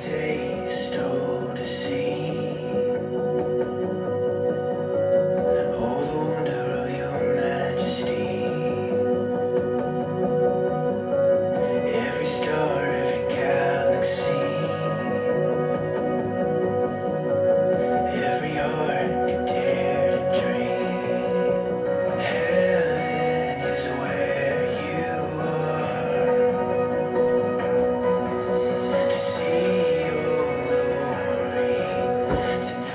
take the stone to see. Oh, the wonder of your majesty. Every star, every galaxy, every heart could dare to dream. Heaven is where you are. To see your glory, to know your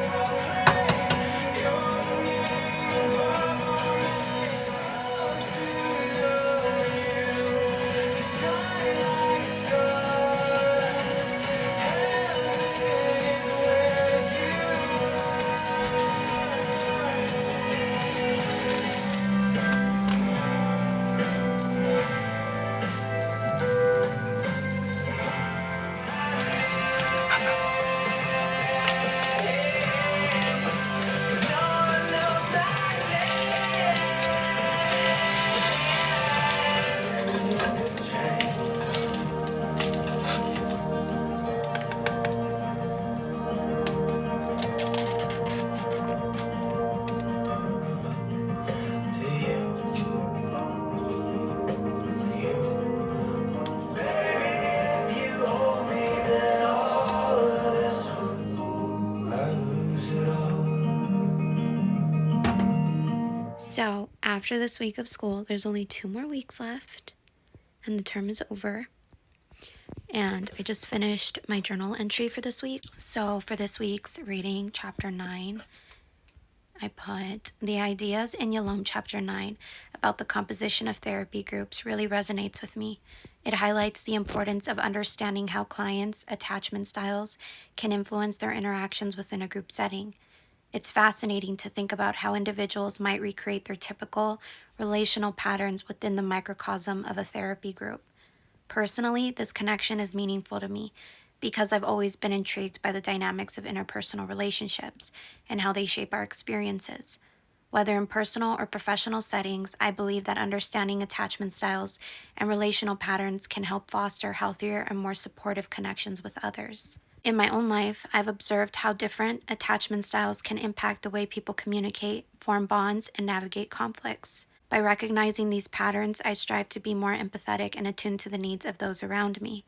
glory. So, after this week of school, there's only 2 more weeks left, and the term is over. And I just finished my journal entry for this week. So, for this week's reading, chapter 9, I put the ideas in Yalom chapter 9 about the composition of therapy groups really resonates with me. It highlights the importance of understanding how clients' attachment styles can influence their interactions within a group setting. It's fascinating to think about how individuals might recreate their typical relational patterns within the microcosm of a therapy group. Personally, this connection is meaningful to me because I've always been intrigued by the dynamics of interpersonal relationships and how they shape our experiences. Whether in personal or professional settings, I believe that understanding attachment styles and relational patterns can help foster healthier and more supportive connections with others. In my own life, I've observed how different attachment styles can impact the way people communicate, form bonds, and navigate conflicts. By recognizing these patterns, I strive to be more empathetic and attuned to the needs of those around me.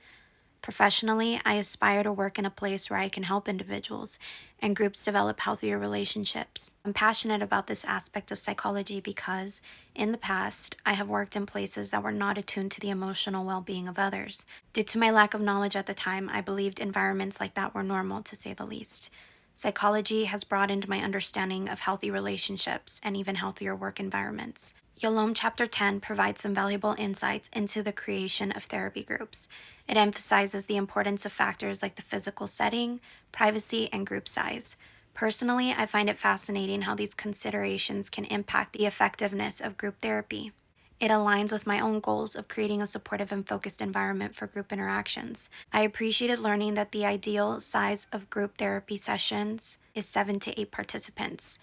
Professionally, I aspire to work in a place where I can help individuals and groups develop healthier relationships. I'm passionate about this aspect of psychology because, in the past, I have worked in places that were not attuned to the emotional well-being of others. Due to my lack of knowledge at the time, I believed environments like that were normal, to say the least. Psychology has broadened my understanding of healthy relationships and even healthier work environments. Yalom Chapter 10 provides some valuable insights into the creation of therapy groups. It emphasizes the importance of factors like the physical setting, privacy, and group size. Personally, I find it fascinating how these considerations can impact the effectiveness of group therapy. It aligns with my own goals of creating a supportive and focused environment for group interactions. I appreciated learning that the ideal size of group therapy sessions is 7 to 8 participants.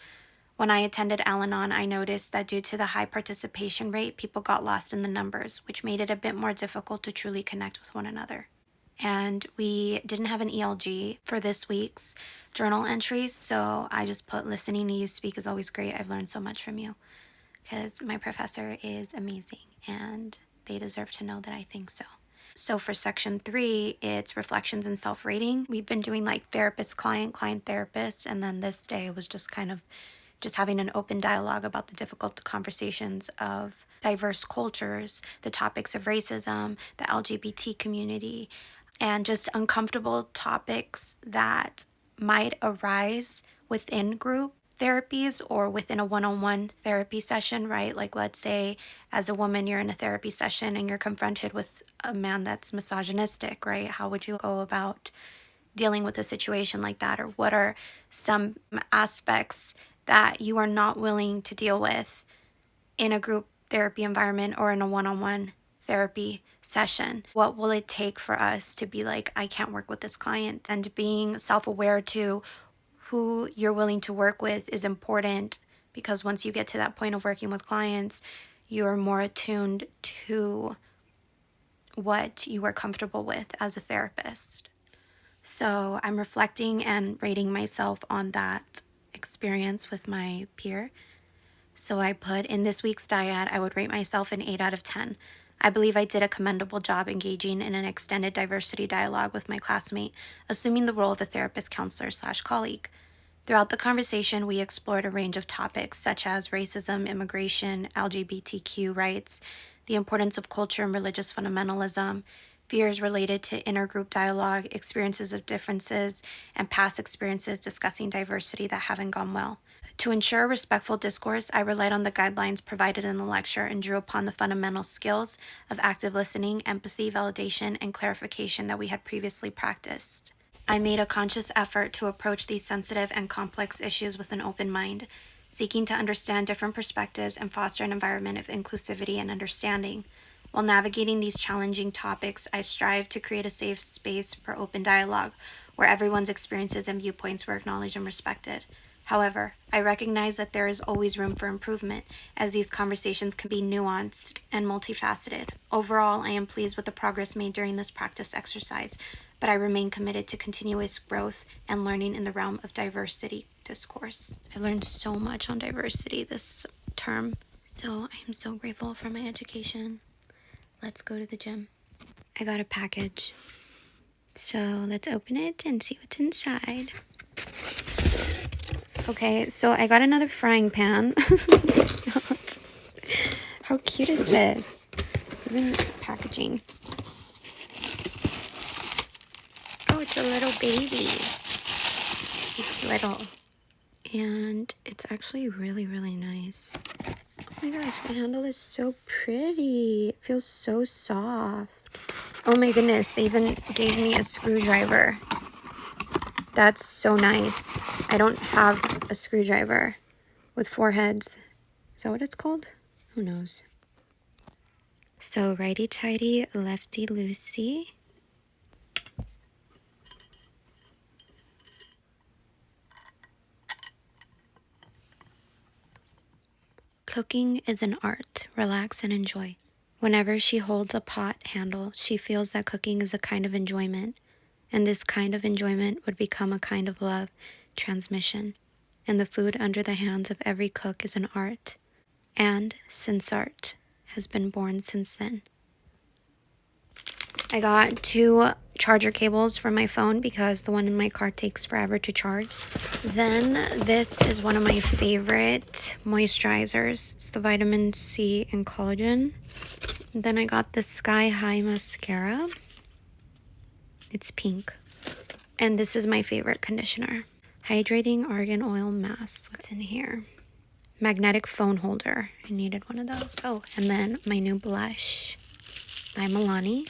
When I attended Al-Anon, I noticed that due to the high participation rate, people got lost in the numbers, which made it a bit more difficult to truly connect with one another. And we didn't have an ELG for this week's journal entries, so I just put listening to you speak is always great. I've learned so much from you because my professor is amazing and they deserve to know that I think so. So for section 3, it's reflections and self-rating. We've been doing like therapist-client, client-therapist, and then this day was just kind of just having an open dialogue about the difficult conversations of diverse cultures, the topics of racism, the LGBT community, and just uncomfortable topics that might arise within group therapies or within a one-on-one therapy session, right? Like let's say as a woman, you're in a therapy session and you're confronted with a man that's misogynistic, right? How would you go about dealing with a situation like that? Or what are some aspects that you are not willing to deal with in a group therapy environment or in a one-on-one therapy session? What will it take for us to be like, I can't work with this client? And being self-aware to who you're willing to work with is important because once you get to that point of working with clients, you're more attuned to what you are comfortable with as a therapist. So I'm reflecting and rating myself on that experience with my peer. So I put in this week's dyad, I would rate myself an 8 out of 10. I believe I did a commendable job engaging in an extended diversity dialogue with my classmate, assuming the role of a therapist, counselor / colleague. Throughout the conversation, we explored a range of topics such as racism, immigration, LGBTQ rights, the importance of culture and religious fundamentalism, fears related to intergroup dialogue, experiences of differences, and past experiences discussing diversity that haven't gone well. To ensure a respectful discourse, I relied on the guidelines provided in the lecture and drew upon the fundamental skills of active listening, empathy, validation, and clarification that we had previously practiced. I made a conscious effort to approach these sensitive and complex issues with an open mind, seeking to understand different perspectives and foster an environment of inclusivity and understanding. While navigating these challenging topics, I strived to create a safe space for open dialogue, where everyone's experiences and viewpoints were acknowledged and respected. However, I recognize that there is always room for improvement, as these conversations can be nuanced and multifaceted. Overall, I am pleased with the progress made during this practice exercise, but I remain committed to continuous growth and learning in the realm of diversity discourse. I learned so much on diversity this term, so I am so grateful for my education. Let's go to the gym. I got a package, so let's open it and see what's inside. Okay, so I got another frying pan. How cute is this? Even packaging. Oh, it's a little baby. It's little. And it's actually really, really nice. Oh my gosh, the handle is so pretty. It feels so soft. Oh my goodness, they even gave me a screwdriver. That's so nice. I don't have a screwdriver with 4 heads. Is that what it's called? Who knows? So righty-tighty, lefty-loosey. Cooking is an art. Relax and enjoy. Whenever she holds a pot handle, she feels that cooking is a kind of enjoyment, and this kind of enjoyment would become a kind of love transmission, and the food under the hands of every cook is an art, and since art has been born since then. I got 2 charger cables for my phone because the one in my car takes forever to charge. Then this is one of my favorite moisturizers. It's the vitamin C and collagen. Then I got the Sky High mascara. It's pink. And this is my favorite conditioner. Hydrating argan oil mask. What's in here? Magnetic phone holder. I needed one of those. Oh, and then my new blush by Milani.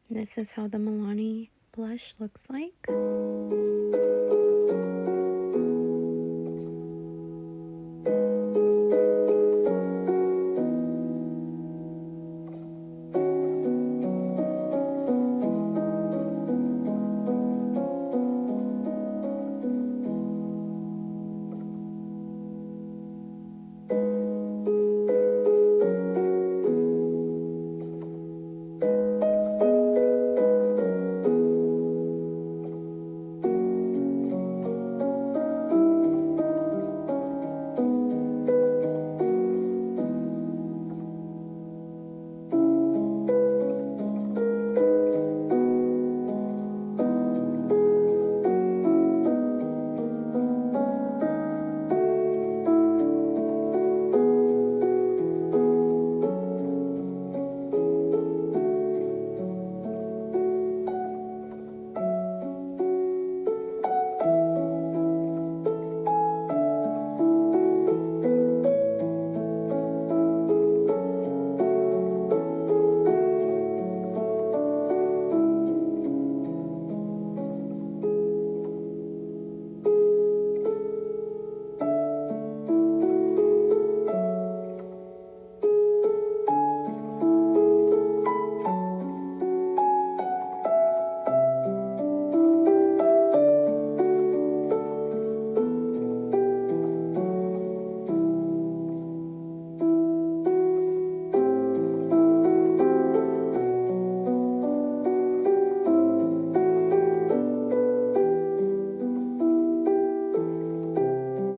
This is how the Milani blush looks like.